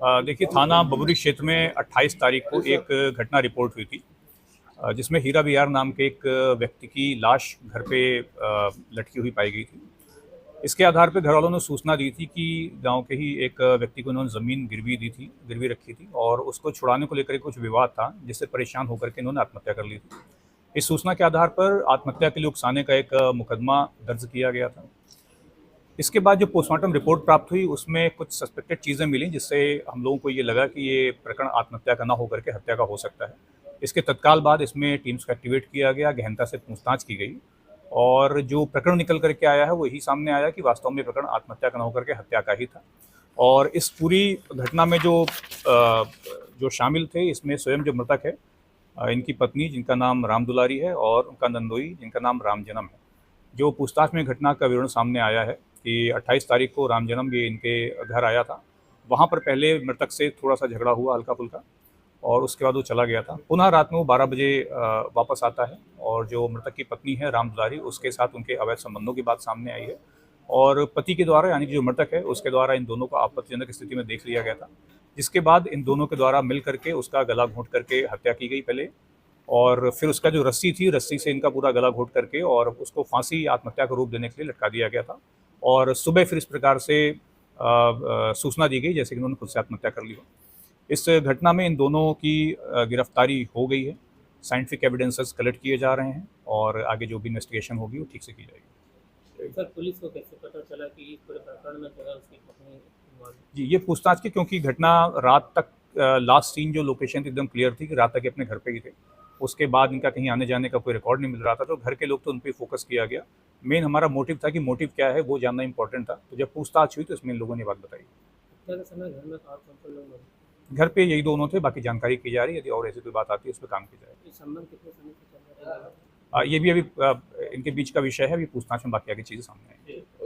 देखिए, थाना बबुरी क्षेत्र में 28 तारीख को एक घटना रिपोर्ट हुई थी, जिसमें हीरा बिहार नाम के एक व्यक्ति की लाश घर पे लटकी हुई पाई गई थी। इसके आधार पे घर वालों ने सूचना दी थी कि गांव के ही एक व्यक्ति को उन्होंने ज़मीन गिरवी रखी थी और उसको छुड़ाने को लेकर कुछ विवाद था, जिससे परेशान होकर के इन्होंने आत्महत्या कर ली थी। इस सूचना के आधार पर आत्महत्या के लिए उकसाने का एक मुकदमा दर्ज किया गया था। इसके बाद जो पोस्टमार्टम रिपोर्ट प्राप्त हुई, उसमें कुछ सस्पेक्टेड चीज़ें मिली, जिससे हम लोगों को ये लगा कि ये प्रकरण आत्महत्या का ना होकर के हत्या का हो सकता है। इसके तत्काल बाद इसमें टीम्स को एक्टिवेट किया गया, गहनता से पूछताछ की गई और जो प्रकरण निकल कर के आया है वो यही सामने आया कि वास्तव में प्रकरण आत्महत्या का ना होकर के हत्या का ही था। और इस पूरी घटना में जो शामिल थे, इसमें स्वयं जो मृतक है, इनकी पत्नी जिनका नाम राम दुलारी है और उनका नंदोई जिनका नाम राम जन्म है। जो पूछताछ में घटना का विवरण सामने आया है कि 28 तारीख को राम जन्म ये इनके घर आया था। वहाँ पर पहले मृतक से थोड़ा सा झगड़ा हुआ हल्का-फुल्का और उसके बाद वो चला गया था। पुनः रात में वो 12 बजे वापस आता है और जो मृतक की पत्नी है राम दुलारी, उसके साथ उनके अवैध संबंधों की बात सामने आई है और पति के द्वारा, यानी कि जो मृतक है उसके द्वारा इन दोनों को आपत्तिजनक स्थिति में देख लिया गया था। जिसके बाद इन दोनों के द्वारा मिल करके उसका गला घोंट करके हत्या की गई पहले और फिर उसका जो रस्सी थी, रस्सी से इनका पूरा गला घोंट करके और उसको फांसी आत्महत्या का रूप देने के लिए लटका दिया गया था। और सुबह फिर इस प्रकार से सूचना दी गई जैसे कि उन्होंने खुद से आत्महत्या कर ली हो। इस घटना में इन दोनों की गिरफ्तारी हो गई है। साइंटिफिक एविडेंसेस कलेक्ट किए जा रहे हैं और आगे जो भी इन्वेस्टिगेशन होगी वो ठीक से की जाएगी। सर, पुलिस को कैसे पता चला कि इस पूरे प्रकरण में जो है उसकी पत्नी इन्वॉल्व? जी, ये पूछताछ की, क्योंकि घटना रात तक लास्ट सीन जो लोकेशन थी एकदम क्लियर थी कि रात तक ये अपने घर पे ही थे। उसके बाद इनका कहीं आने जाने का कोई रिकॉर्ड नहीं मिल रहा था, तो घर के लोग तो उन पे फोकस किया गया। मेन हमारा मोटिव था कि मोटिव क्या है वो जानना इंपॉर्टेंट था। तो जब पूछताछ हुई तो इसमें इन लोगों ने बात बताई। हत्या के समय घर में और कौन-कौन लोग मौजूद? घर पे यही दोनों थे, बाकी जानकारी की जा रही है, यदि और ऐसी कोई बात आती है उस पर काम की जाएगी। ये संबंध कितने समय से चल रहा है? ये भी अभी इनके बीच का विषय है, अभी पूछताछ में बाकी आगे चीज़ें सामने आएंगी।